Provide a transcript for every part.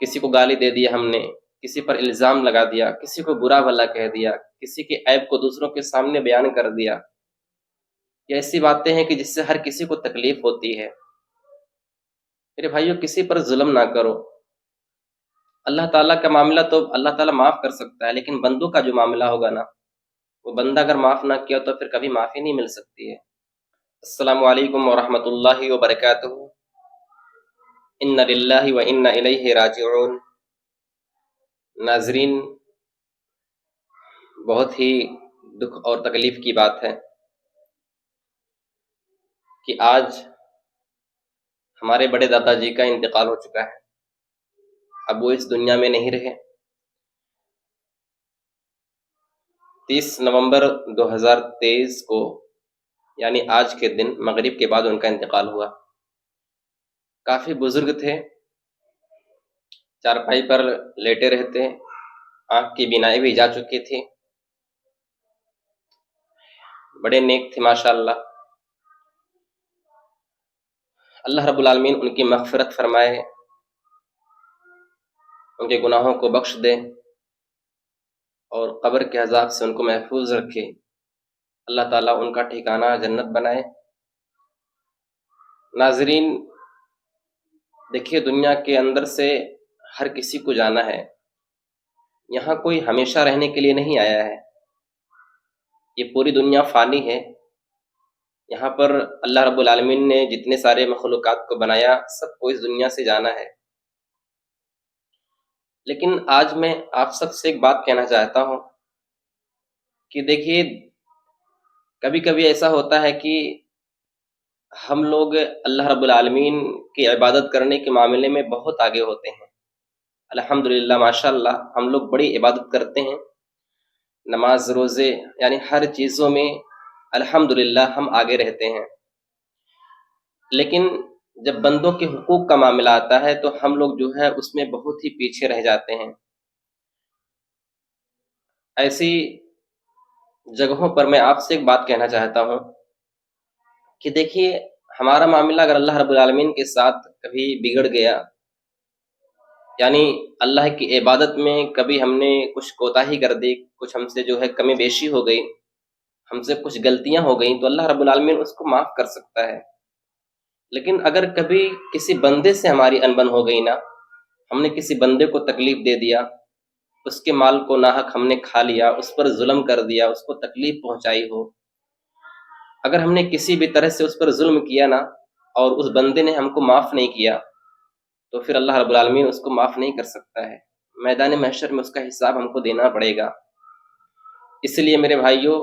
کسی کو گالی دے دی ہم نے، کسی پر الزام لگا دیا، کسی کو برا بھلا کہہ دیا، کسی کے عیب کو دوسروں کے سامنے بیان کر دیا، یہ ایسی باتیں ہیں کہ جس سے ہر کسی کو تکلیف ہوتی ہے۔ میرے بھائیوں، کسی پر ظلم نہ کرو۔ اللہ تعالیٰ کا معاملہ تو اللہ تعالیٰ معاف کر سکتا ہے، لیکن بندوں کا جو معاملہ ہوگا نا، وہ بندہ اگر معاف نہ کیا تو پھر کبھی معافی نہیں مل سکتی ہے۔ السلام علیکم ورحمۃ اللہ وبرکاتہ۔ ان للہ و انا الیہ راجعون۔ ناظرین، بہت ہی دکھ اور تکلیف کی بات ہے کہ آج ہمارے بڑے دادا جی کا انتقال ہو چکا ہے۔ اب وہ اس دنیا میں نہیں رہے۔ 30 نومبر 2023 کو، یعنی آج کے دن مغرب کے بعد ان کا انتقال ہوا۔ کافی بزرگ تھے، چارپائی پر لیٹے رہتے، آنکھ کی بینائی بھی جا چکی تھی، بڑے نیک تھے ماشاءاللہ۔ اللہ رب العالمین ان کی مغفرت فرمائے، ان کے گناہوں کو بخش دے اور قبر کے عذاب سے ان کو محفوظ رکھے۔ اللہ تعالیٰ ان کا ٹھکانہ جنت بنائے۔ ناظرین، دیکھیے، دنیا کے اندر سے ہر کسی کو جانا ہے۔ یہاں کوئی ہمیشہ رہنے کے لیے نہیں آیا ہے۔ یہ پوری دنیا فانی ہے۔ یہاں پر اللہ رب العالمین نے جتنے سارے مخلوقات کو بنایا، سب کو اس دنیا سے جانا ہے۔ لیکن آج میں آپ سب سے ایک بات کہنا چاہتا ہوں کہ دیکھیے، کبھی کبھی ایسا ہوتا ہے کہ ہم لوگ اللہ رب العالمین کی عبادت کرنے کے معاملے میں بہت آگے ہوتے ہیں۔ الحمدللہ، ماشاءاللہ، ہم لوگ بڑی عبادت کرتے ہیں، نماز روزے یعنی ہر چیزوں میں الحمدللہ ہم آگے رہتے ہیں۔ لیکن جب بندوں کے حقوق کا معاملہ آتا ہے تو ہم لوگ جو ہے اس میں بہت ہی پیچھے رہ جاتے ہیں۔ ایسی جگہوں پر میں آپ سے ایک بات کہنا چاہتا ہوں کہ دیکھیے، ہمارا معاملہ اگر اللہ رب العالمین کے ساتھ کبھی بگڑ گیا، یعنی اللہ کی عبادت میں کبھی ہم نے کچھ کوتاہی کر دی، کچھ ہم سے جو ہے کمی بیشی ہو گئی، ہم سے کچھ غلطیاں ہو گئیں، تو اللہ رب العالمین اس کو معاف کر سکتا ہے۔ لیکن اگر کبھی کسی بندے سے ہماری انبن ہو گئی نا، ہم نے کسی بندے کو تکلیف دے دیا، اس کے مال کو ناحق ہم نے کھا لیا، اس پر ظلم کر دیا، اس کو تکلیف پہنچائی ہو، اگر ہم نے کسی بھی طرح سے اس پر ظلم کیا نا اور اس بندے نے ہم کو معاف نہیں کیا، تو پھر اللہ رب العالمین اس کو معاف نہیں کر سکتا ہے۔ میدان محشر میں اس کا حساب ہم کو دینا پڑے گا۔ اس لیے میرے بھائیوں،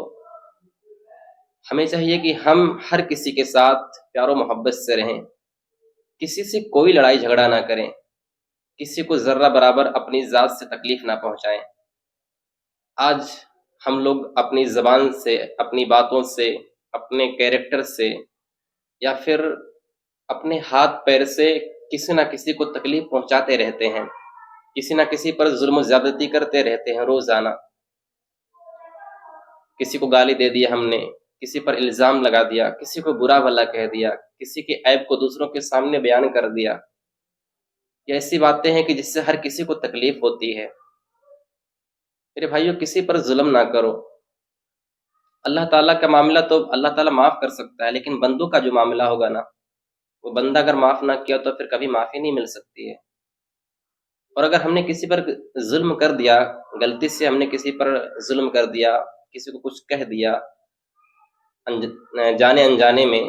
ہمیں چاہیے کہ ہم ہر کسی کے ساتھ پیار و محبت سے رہیں، کسی سے کوئی لڑائی جھگڑا نہ کریں، کسی کو ذرہ برابر اپنی ذات سے تکلیف نہ پہنچائیں۔ آج ہم لوگ اپنی زبان سے، اپنی باتوں سے، اپنے کیریکٹر سے یا پھر اپنے ہاتھ پیر سے کسی نہ کسی کو تکلیف پہنچاتے رہتے ہیں، کسی نہ کسی پر ظلم و زیادتی کرتے رہتے ہیں روزانہ۔ کسی کو گالی دے دی ہم نے، کسی پر الزام لگا دیا، کسی کو برا بھلا کہہ دیا، کسی کے عیب کو دوسروں کے سامنے بیان کر دیا، یہ ایسی باتیں ہیں کہ جس سے ہر کسی کو تکلیف ہوتی ہے۔ میرے بھائیوں، کسی پر ظلم نہ کرو۔ اللہ تعالیٰ کا معاملہ تو اللہ تعالیٰ معاف کر سکتا ہے، لیکن بندوں کا جو معاملہ ہوگا نا، وہ بندہ اگر معاف نہ کیا تو پھر کبھی معافی نہیں مل سکتی ہے۔ اور اگر ہم نے کسی پر ظلم کر دیا، غلطی سے ہم نے کسی پر ظلم کر دیا، کسی کو کچھ کہہ دیا جانے انجانے میں،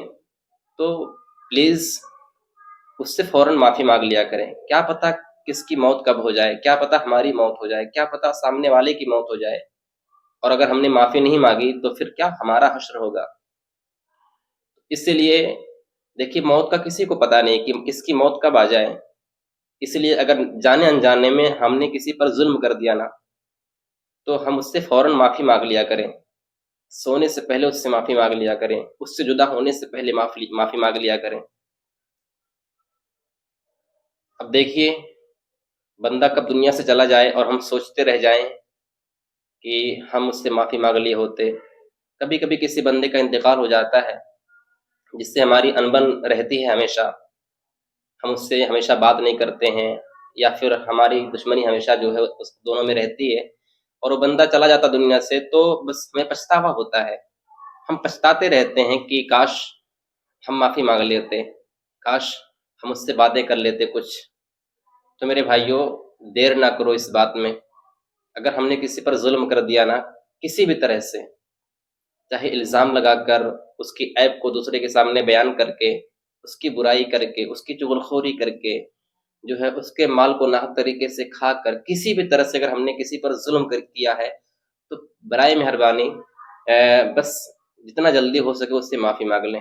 تو پلیز اس سے فوراً معافی مانگ لیا کریں۔ کیا پتہ کس کی موت کب ہو جائے، کیا پتہ ہماری موت ہو جائے، کیا پتہ سامنے والے کی موت ہو جائے، اور اگر ہم نے معافی نہیں مانگی تو پھر کیا ہمارا حشر ہوگا۔ اس لیے دیکھیے، موت کا کسی کو پتہ نہیں کہ کس کی موت کب آ جائے۔ اس لیے اگر جانے انجانے میں ہم نے کسی پر ظلم کر دیا نا، تو ہم اس سے فوراً معافی مانگ لیا کریں، سونے سے پہلے اس سے معافی مانگ لیا کریں، اس سے جدا ہونے سے پہلے معافی مانگ لیا کریں۔ اب دیکھیے، بندہ کب دنیا سے چلا جائے اور ہم سوچتے رہ جائیں کہ ہم اس سے معافی مانگ لیے ہوتے۔ کبھی کبھی کسی بندے کا انتقال ہو جاتا ہے جس سے ہماری انبن رہتی ہے ہمیشہ، ہم اس سے ہمیشہ بات نہیں کرتے ہیں، یا پھر ہماری دشمنی ہمیشہ جو ہے اس دونوں میں رہتی ہے، اور وہ بندہ چلا جاتا دنیا سے، تو بس ہمیں پچھتاوا ہوتا ہے، ہم پچھتاتے رہتے ہیں کہ کاش ہم معافی مانگ لیتے، کاش ہم اس سے باتیں کر لیتے کچھ۔ تو میرے بھائیوں، دیر نہ کرو اس بات میں۔ اگر ہم نے کسی پر ظلم کر دیا نا، کسی بھی طرح سے، چاہے الزام لگا کر، اس کی عیب کو دوسرے کے سامنے بیان کر کے، اس کی برائی کر کے، اس کی چغلخوری کر کے، جو ہے اس کے مال کو ناحق طریقے سے کھا کر، کسی بھی طرح سے اگر ہم نے کسی پر ظلم کیا ہے، تو برائے مہربانی بس جتنا جلدی ہو سکے اس سے معافی مانگ لیں۔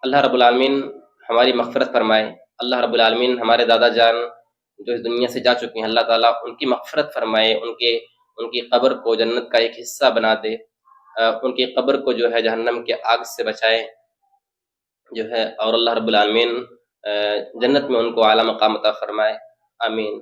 اللہ رب العالمین ہماری مغفرت فرمائے۔ اللہ رب العالمین ہمارے دادا جان جو اس دنیا سے جا چکے ہیں، اللہ تعالیٰ ان کی مغفرت فرمائے، ان کی قبر کو جنت کا ایک حصہ بنا دے، ان کی قبر کو جو ہے جہنم کے آگ سے بچائے جو ہے، اور اللہ رب العالمین جنت میں ان کو اعلیٰ مقام عطا فرمائے، آمین۔